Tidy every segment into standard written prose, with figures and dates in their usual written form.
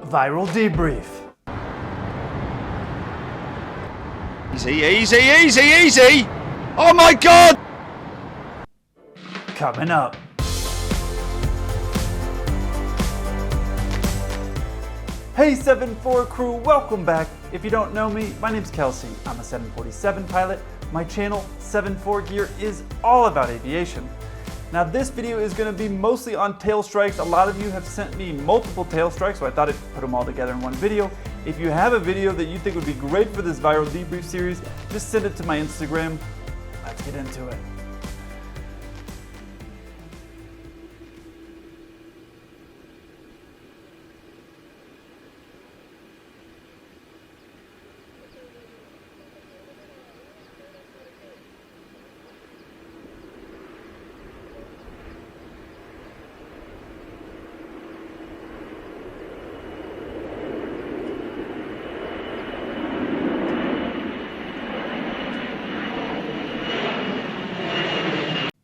Viral debrief. Easy, easy, easy, easy! Oh my god! Coming up. Hey 7-4 crew, welcome back. If you don't know me, my name's Kelsey. I'm a 747 pilot. My channel, 7-4 Gear, is all about aviation. Now this video is going to be mostly on tail strikes. A lot of you have sent me multiple tail strikes, so I thought I'd put them all together in one video. If you have a video that you think would be great for this viral debrief series, just send it to my Instagram. Let's get into it.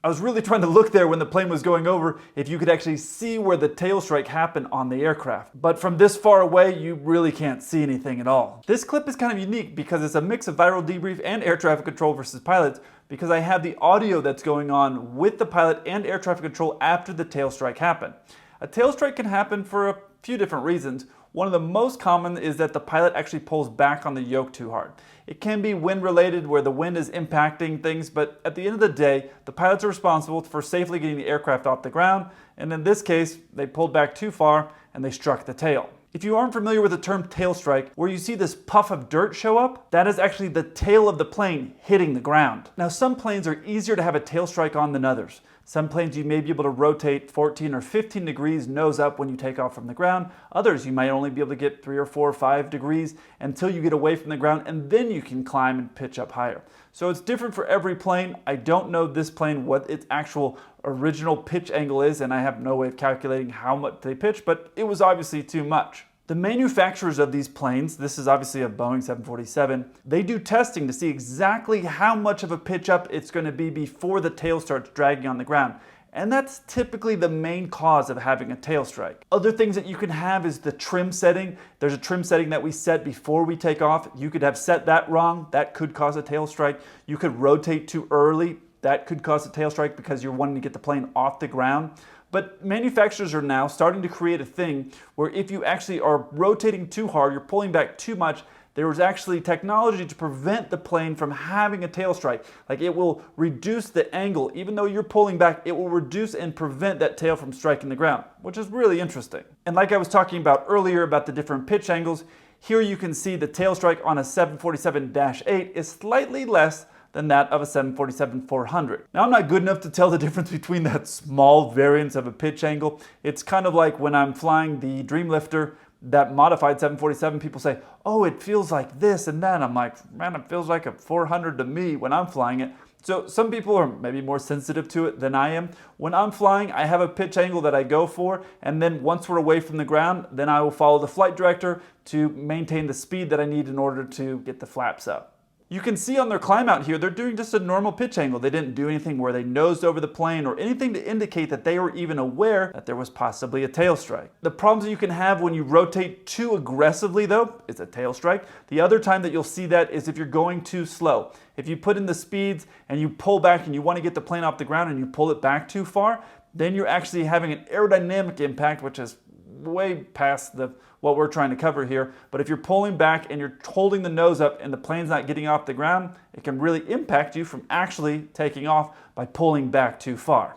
I was really trying to look there when the plane was going over if you could actually see where the tail strike happened on the aircraft. But from this far away, you really can't see anything at all. This clip is kind of unique because it's a mix of viral debrief and air traffic control versus pilots, because I have the audio that's going on with the pilot and air traffic control after the tail strike happened. A tail strike can happen for a few different reasons. One of the most common is that the pilot actually pulls back on the yoke too hard. It can be wind related, where the wind is impacting things, but at the end of the day, the pilots are responsible for safely getting the aircraft off the ground, and in this case, they pulled back too far and they struck the tail. If you aren't familiar with the term tail strike, where you see this puff of dirt show up, that is actually the tail of the plane hitting the ground. Now, some planes are easier to have a tail strike on than others. Some planes you may be able to rotate 14 or 15 degrees nose up when you take off from the ground. Others you might only be able to get 3 or 4 or 5 degrees until you get away from the ground, and then you can climb and pitch up higher. So it's different for every plane. I don't know this plane what its actual original pitch angle is, and I have no way of calculating how much they pitch, but it was obviously too much. The manufacturers of these planes, this is obviously a Boeing 747, they do testing to see exactly how much of a pitch up it's going to be before the tail starts dragging on the ground. And that's typically the main cause of having a tail strike. Other things that you can have is the trim setting. There's a trim setting that we set before we take off. You could have set that wrong. That could cause a tail strike. You could rotate too early. That could cause a tail strike because you're wanting to get the plane off the ground. But manufacturers are now starting to create a thing where if you actually are rotating too hard, you're pulling back too much, there is actually technology to prevent the plane from having a tail strike. Like, it will reduce the angle. Even though you're pulling back, it will reduce and prevent that tail from striking the ground, which is really interesting. And like I was talking about earlier about the different pitch angles, here you can see the tail strike on a 747-8 is slightly less than that of a 747-400. Now, I'm not good enough to tell the difference between that small variance of a pitch angle. It's kind of like when I'm flying the Dreamlifter, that modified 747, people say, oh, it feels like this and that. I'm like, man, it feels like a 400 to me when I'm flying it. So some people are maybe more sensitive to it than I am. When I'm flying, I have a pitch angle that I go for, and then once we're away from the ground, then I will follow the flight director to maintain the speed that I need in order to get the flaps up. You can see on their climb out here, they're doing just a normal pitch angle. They didn't do anything where they nosed over the plane or anything to indicate that they were even aware that there was possibly a tail strike. The problems that you can have when you rotate too aggressively, though, is a tail strike. The other time that you'll see that is if you're going too slow. If you put in the speeds and you pull back and you want to get the plane off the ground and you pull it back too far, then you're actually having an aerodynamic impact, which is way past what we're trying to cover here. But if you're pulling back and you're holding the nose up and the plane's not getting off the ground, it can really impact you from actually taking off by pulling back too far.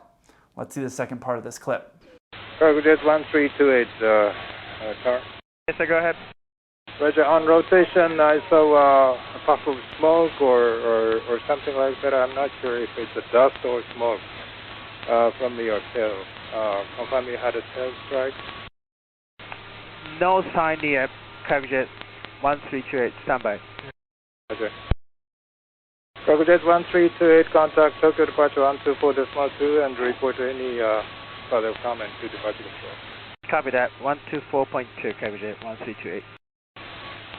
Let's see the second part of this clip. Cargo Jet 1328, car. Yes, sir, go ahead. Roger, on rotation, I saw a puff of smoke or something like that. I'm not sure if it's a dust or smoke from your tail. Confirm you had a tail strike? No sign near Cargo Jet 1328, standby. Okay. Cargo Jet 1328, contact Tokyo Departure 124.2 and report any further comment to Departure Control. Copy that, 124.2, Cargo Jet 1328.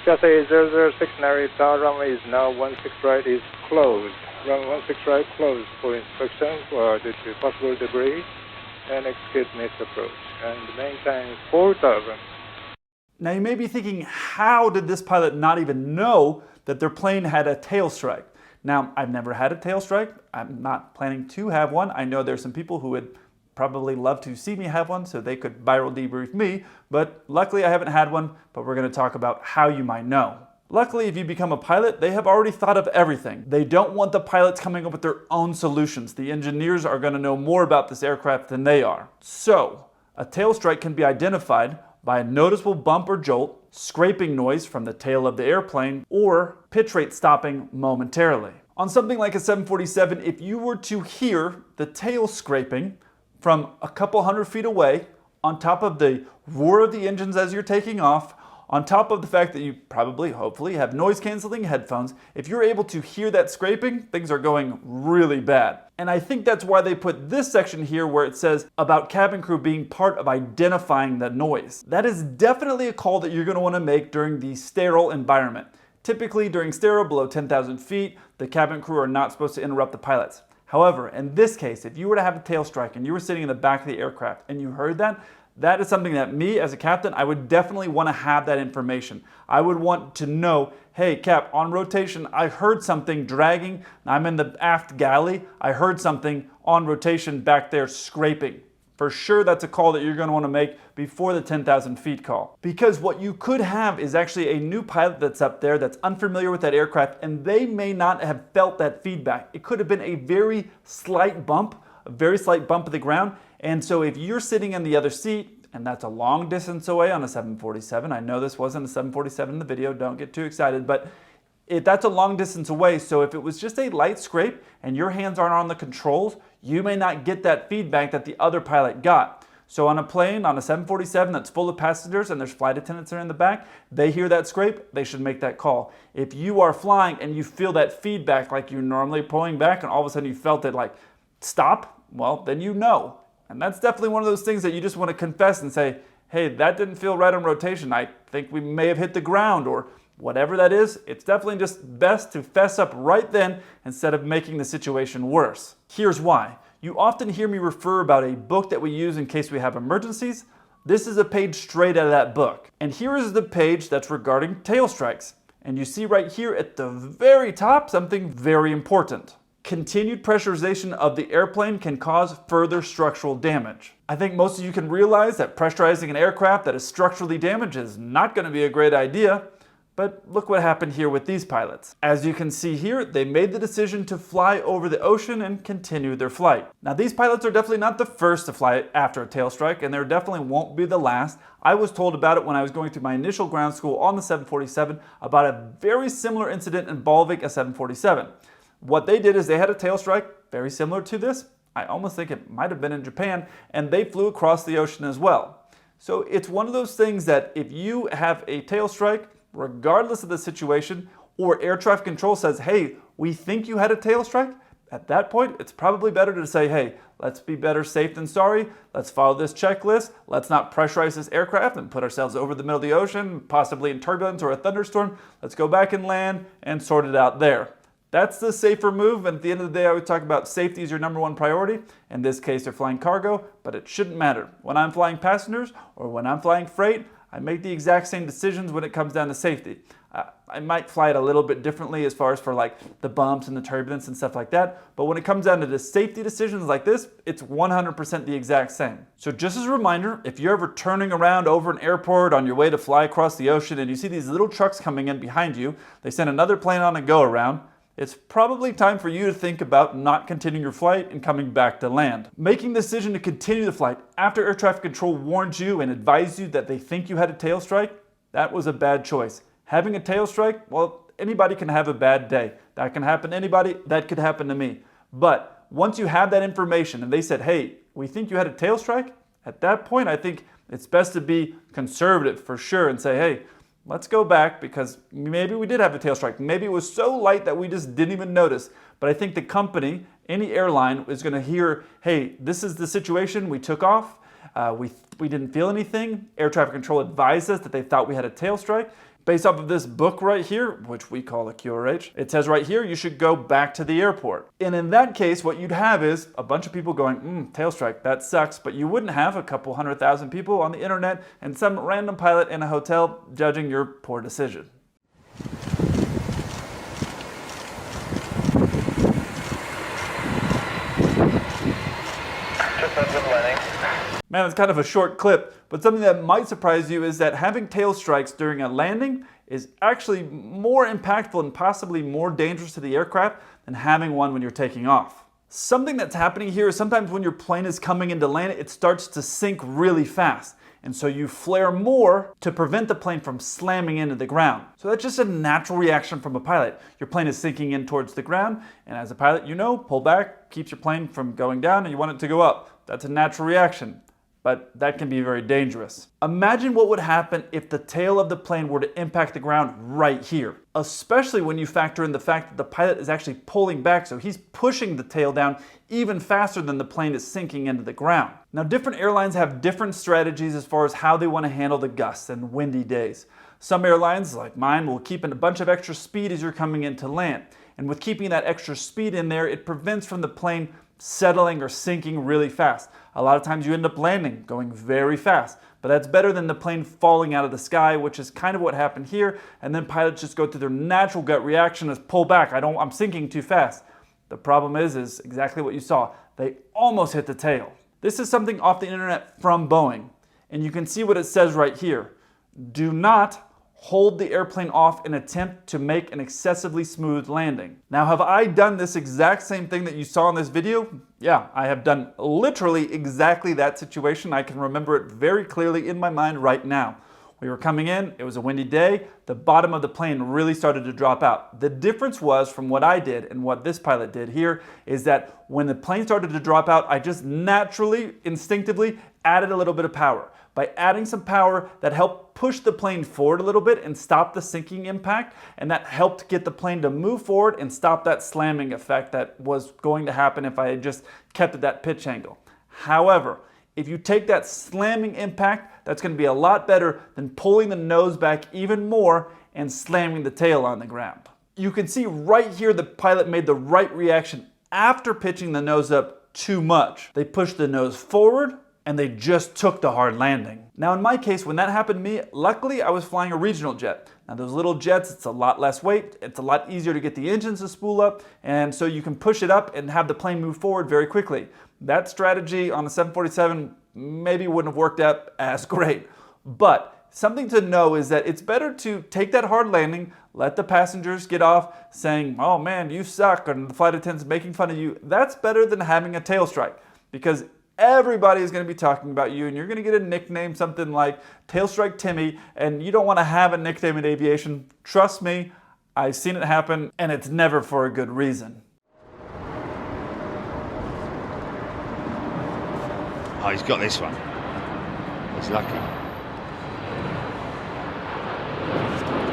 Cathay 006 narrow tower runway is now 16 right is closed. Runway 16 right closed for inspection due to possible debris and execute missed approach. And maintain 4,000. Now you may be thinking, how did this pilot not even know that their plane had a tail strike? Now, I've never had a tail strike. I'm not planning to have one. I know there's some people who would probably love to see me have one so they could viral debrief me, but luckily I haven't had one, but we're going to talk about how you might know. Luckily, if you become a pilot, they have already thought of everything. They don't want the pilots coming up with their own solutions. The engineers are going to know more about this aircraft than they are. So, a tail strike can be identified by a noticeable bump or jolt, scraping noise from the tail of the airplane, or pitch rate stopping momentarily. On something like a 747, if you were to hear the tail scraping from a couple hundred feet away, on top of the roar of the engines as you're taking off, on top of the fact that you probably, hopefully, have noise-canceling headphones, if you're able to hear that scraping, things are going really bad. And I think that's why they put this section here where it says about cabin crew being part of identifying the noise. That is definitely a call that you're going to want to make during the sterile environment. Typically, during sterile below 10,000 feet, the cabin crew are not supposed to interrupt the pilots. However, in this case, if you were to have a tail strike and you were sitting in the back of the aircraft and you heard that, that is something that me as a captain, I would definitely want to have that information. I would want to know, hey Cap, on rotation, I heard something dragging. I'm in the aft galley. I heard something on rotation back there scraping. For sure, that's a call that you're going to want to make before the 10,000 feet call. Because what you could have is actually a new pilot that's up there that's unfamiliar with that aircraft, and they may not have felt that feedback. It could have been a very slight bump of the ground. And so if you're sitting in the other seat, and that's a long distance away on a 747, I know this wasn't a 747 in the video, don't get too excited, but that's a long distance away. So if it was just a light scrape and your hands aren't on the controls, you may not get that feedback that the other pilot got. So on a plane, on a 747 that's full of passengers and there's flight attendants that are in the back, they hear that scrape, they should make that call. If you are flying and you feel that feedback like you're normally pulling back and all of a sudden you felt it like stop, well, then you know. And that's definitely one of those things that you just want to confess and say, hey, that didn't feel right on rotation. I think we may have hit the ground, or whatever that is. It's definitely just best to fess up right then instead of making the situation worse. Here's why. You often hear me refer about a book that we use in case we have emergencies. This is a page straight out of that book. And here is the page that's regarding tail strikes. And you see right here at the very top something very important. Continued pressurization of the airplane can cause further structural damage. I think most of you can realize that pressurizing an aircraft that is structurally damaged is not going to be a great idea, but look what happened here with these pilots. As you can see here, they made the decision to fly over the ocean and continue their flight. Now these pilots are definitely not the first to fly after a tail strike, and there definitely won't be the last. I was told about it when I was going through my initial ground school on the 747 about a very similar incident involving a 747. What they did is they had a tail strike, very similar to this. I almost think it might have been in Japan, and they flew across the ocean as well. So it's one of those things that if you have a tail strike, regardless of the situation, or air traffic control says, hey, we think you had a tail strike, at that point, it's probably better to say, hey, let's be better safe than sorry. Let's follow this checklist. Let's not pressurize this aircraft and put ourselves over the middle of the ocean, possibly in turbulence or a thunderstorm. Let's go back and land and sort it out there. That's the safer move, and at the end of the day, I would talk about safety is your number one priority. In this case, they're flying cargo, but it shouldn't matter. When I'm flying passengers or when I'm flying freight, I make the exact same decisions when it comes down to safety. I might fly it a little bit differently as far as for like the bumps and the turbulence and stuff like that, but when it comes down to the safety decisions like this, it's 100% the exact same. So just as a reminder, if you're ever turning around over an airport on your way to fly across the ocean and you see these little trucks coming in behind you, they send another plane on a go-around, it's probably time for you to think about not continuing your flight and coming back to land. Making the decision to continue the flight after air traffic control warned you and advised you that they think you had a tail strike, that was a bad choice. Having a tail strike, well, anybody can have a bad day. That can happen to anybody, that could happen to me. But once you have that information and they said, hey, we think you had a tail strike, at that point I think it's best to be conservative for sure and say, hey, let's go back because maybe we did have a tail strike. Maybe it was so light that we just didn't even notice. But I think the company, any airline, is going to hear, hey, this is the situation. We took off. We didn't feel anything. Air traffic control advised us that they thought we had a tail strike. Based off of this book right here, which we call a QRH, it says right here you should go back to the airport. And in that case, what you'd have is a bunch of people going, tail strike, that sucks, but you wouldn't have a couple 100,000 people on the internet and some random pilot in a hotel judging your poor decision. Man, it's kind of a short clip, but something that might surprise you is that having tail strikes during a landing is actually more impactful and possibly more dangerous to the aircraft than having one when you're taking off. Something that's happening here is sometimes when your plane is coming into land, it starts to sink really fast. And so you flare more to prevent the plane from slamming into the ground. So that's just a natural reaction from a pilot. Your plane is sinking in towards the ground, and as a pilot, you know, pull back, keeps your plane from going down, and you want it to go up. That's a natural reaction, but that can be very dangerous. Imagine what would happen if the tail of the plane were to impact the ground right here, especially when you factor in the fact that the pilot is actually pulling back, so he's pushing the tail down even faster than the plane is sinking into the ground. Now, different airlines have different strategies as far as how they want to handle the gusts and windy days. Some airlines, like mine, will keep in a bunch of extra speed as you're coming into land. And with keeping that extra speed in there, it prevents from the plane settling or sinking really fast. A lot of times you end up landing, going very fast, but that's better than the plane falling out of the sky, which is kind of what happened here, and then pilots just go through their natural gut reaction as pull back. I'm sinking too fast. The problem is exactly what you saw. They almost hit the tail. This is something off the internet from Boeing, and you can see what it says right here. Do not hold the airplane off in an attempt to make an excessively smooth landing. Now, have I done this exact same thing that you saw in this video? Yeah, I have done literally exactly that situation. I can remember it very clearly in my mind right now. We were coming in, it was a windy day, the bottom of the plane really started to drop out. The difference was from what I did and what this pilot did here is that when the plane started to drop out, I just naturally, instinctively added a little bit of power. By adding some power, that helped push the plane forward a little bit and stop the sinking impact, and that helped get the plane to move forward and stop that slamming effect that was going to happen if I had just kept at that pitch angle. However, if you take that slamming impact, that's going to be a lot better than pulling the nose back even more and slamming the tail on the ground. You can see right here the pilot made the right reaction after pitching the nose up too much. They pushed the nose forward and they just took the hard landing. Now in my case, when that happened to me, luckily I was flying a regional jet. Now those little jets, it's a lot less weight, it's a lot easier to get the engines to spool up, and so you can push it up and have the plane move forward very quickly. That strategy on a 747 maybe wouldn't have worked out as great. But something to know is that it's better to take that hard landing, let the passengers get off saying, oh man, you suck, and the flight attendant's making fun of you. That's better than having a tail strike, because everybody is going to be talking about you, and you're going to get a nickname, something like Tail Strike Timmy, and you don't want to have a nickname in aviation. Trust me, I've seen it happen, and it's never for a good reason. Oh, he's got this one. He's lucky.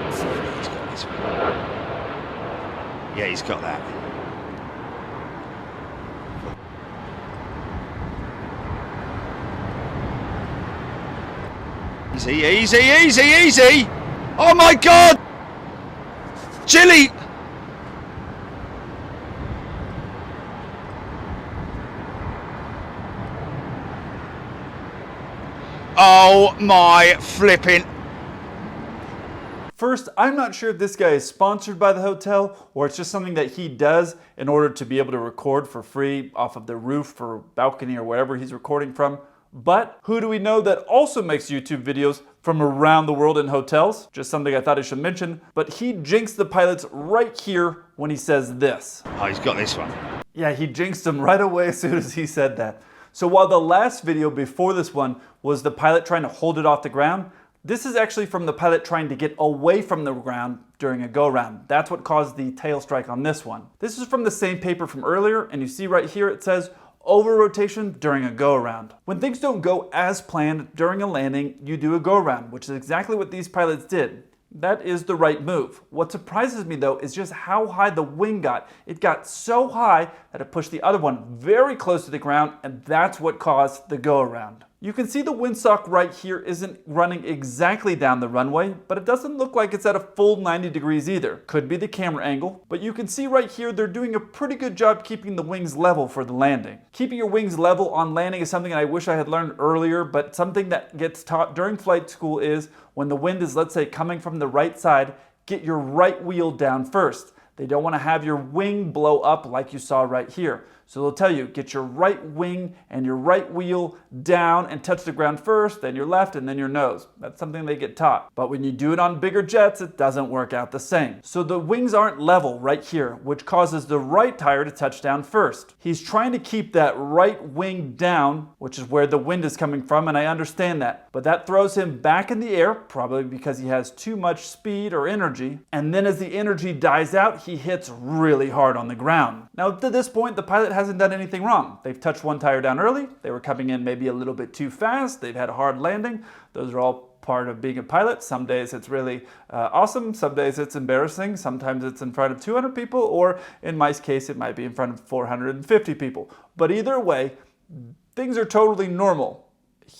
He's got this one. Yeah, he's got that. Easy, easy, easy, easy! Oh my God! Chili! Oh my flipping. First, I'm not sure if this guy is sponsored by the hotel or it's just something that he does in order to be able to record for free off of the roof or balcony or wherever he's recording from. But who do we know that also makes YouTube videos from around the world in hotels? Just something I thought I should mention. But he jinxed the pilots right here when he says this. Oh, he's got this one. Yeah, he jinxed them right away as soon as he said that. So while the last video before this one was the pilot trying to hold it off the ground, this is actually from the pilot trying to get away from the ground during a go-round. That's what caused the tail strike on this one. This is from the same paper from earlier, and you see right here it says, over-rotation during a go-around. When things don't go as planned during a landing, you do a go-around, which is exactly what these pilots did. That is the right move. What surprises me though is just how high the wing got. It got so high that it pushed the other one very close to the ground, and that's what caused the go-around. You can see the windsock right here isn't running exactly down the runway, but it doesn't look like it's at a full 90 degrees either. Could be the camera angle, but you can see right here they're doing a pretty good job keeping the wings level for the landing. Keeping your wings level on landing is something I wish I had learned earlier, but something that gets taught during flight school is when the wind is, let's say, coming from the right side, get your right wheel down first. They don't want to have your wing blow up like you saw right here. So they'll tell you, get your right wing and your right wheel down and touch the ground first, then your left, and then your nose. That's something they get taught. But when you do it on bigger jets, it doesn't work out the same. So the wings aren't level right here, which causes the right tire to touch down first. He's trying to keep that right wing down, which is where the wind is coming from, and I understand that. But that throws him back in the air, probably because he has too much speed or energy. And then as the energy dies out, he hits really hard on the ground. Now, to this point, the pilot hasn't done anything wrong. They've touched one tire down early. They were coming in maybe a little bit too fast. They've had a hard landing. Those are all part of being a pilot. Some days it's really awesome. Some days it's embarrassing. Sometimes it's in front of 200 people, or in my case, it might be in front of 450 people. But either way, things are totally normal.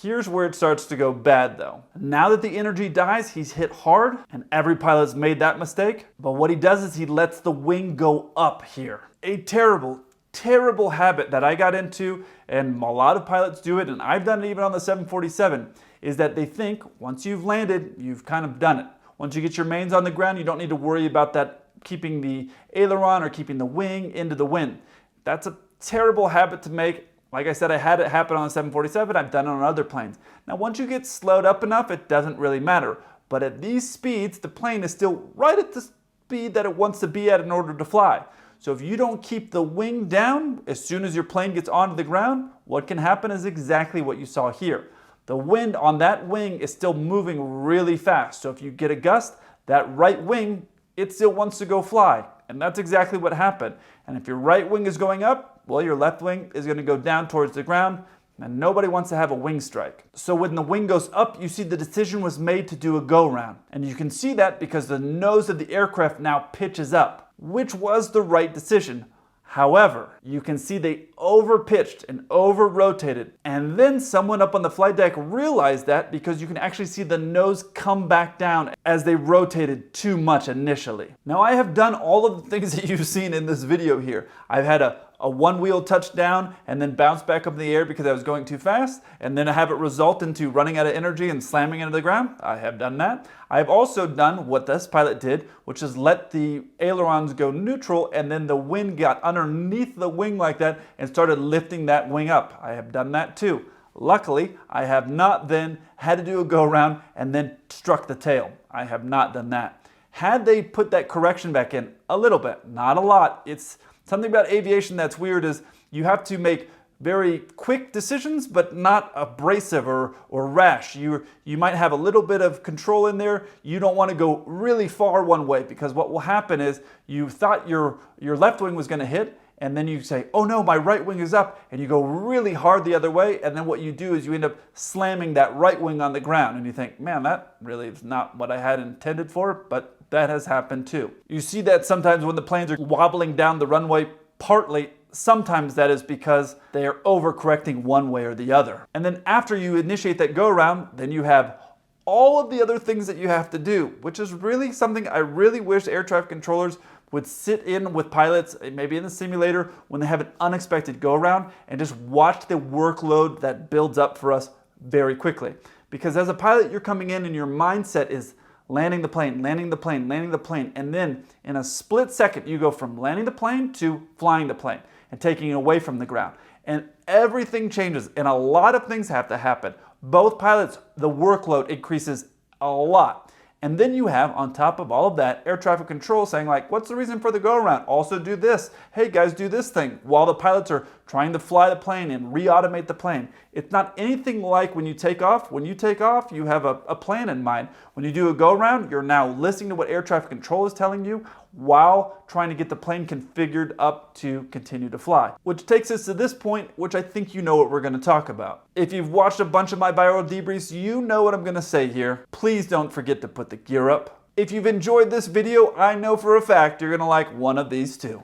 Here's where it starts to go bad though. Now that the energy dies, he's hit hard, and every pilot's made that mistake. But what he does is he lets the wing go up here. A terrible habit that I got into, and a lot of pilots do it, and I've done it even on the 747, is that they think once you've landed, you've kind of done it. Once you get your mains on the ground, you don't need to worry about that keeping the aileron or keeping the wing into the wind. That's a terrible habit to make. Like I said, I had it happen on the 747, I've done it on other planes. Now once you get slowed up enough, it doesn't really matter. But at these speeds, the plane is still right at the speed that it wants to be at in order to fly. So if you don't keep the wing down, as soon as your plane gets onto the ground, what can happen is exactly what you saw here. The wind on that wing is still moving really fast. So if you get a gust, that right wing, it still wants to go fly. And that's exactly what happened. And if your right wing is going up, well, your left wing is going to go down towards the ground, and nobody wants to have a wing strike. So when the wing goes up, you see the decision was made to do a go-round. And you can see that because the nose of the aircraft now pitches up, which was the right decision. However, you can see they over-pitched and over-rotated, and then someone up on the flight deck realized that because you can actually see the nose come back down as they rotated too much initially. Now I have done all of the things that you've seen in this video here. I've had a one-wheel touchdown and then bounce back up in the air because I was going too fast, and then have it result into running out of energy and slamming into the ground. I have done that. I've also done what this pilot did, which is let the ailerons go neutral, and then the wind got underneath the wing like that and started lifting that wing up. I have done that too. Luckily, I have not then had to do a go-around and then struck the tail. I have not done that. Had they put that correction back in a little bit, not a lot, it's something about aviation that's weird is you have to make very quick decisions, but not abrasive or rash. You might have a little bit of control in there. You don't want to go really far one way, because what will happen is you thought your left wing was going to hit, and then you say, oh no, my right wing is up, and you go really hard the other way, and then what you do is you end up slamming that right wing on the ground, and you think, man, that really is not what I had intended for, but that has happened too. You see that sometimes when the planes are wobbling down the runway, partly, sometimes that is because they are overcorrecting one way or the other. And then after you initiate that go-around, then you have all of the other things that you have to do, which is really something I really wish air traffic controllers would sit in with pilots, maybe in the simulator, when they have an unexpected go-around, and just watch the workload that builds up for us very quickly. Because as a pilot, you're coming in and your mindset is landing the plane, landing the plane, landing the plane, and then in a split second, you go from landing the plane to flying the plane and taking it away from the ground. And everything changes, and a lot of things have to happen. Both pilots, the workload increases a lot. And then you have, on top of all of that, air traffic control saying like, what's the reason for the go-around? Also do this. Hey guys, do this thing. While the pilots are trying to fly the plane and re-automate the plane. It's not anything like when you take off. When you take off, you have a plan in mind. When you do a go-around, you're now listening to what air traffic control is telling you while trying to get the plane configured up to continue to fly. Which takes us to this point, which I think you know what we're going to talk about. If you've watched a bunch of my viral debriefs, you know what I'm going to say here. Please don't forget to put the gear up. If you've enjoyed this video, I know for a fact you're going to like one of these too.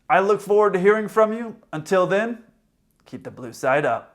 I look forward to hearing from you. Until then, keep the blue side up.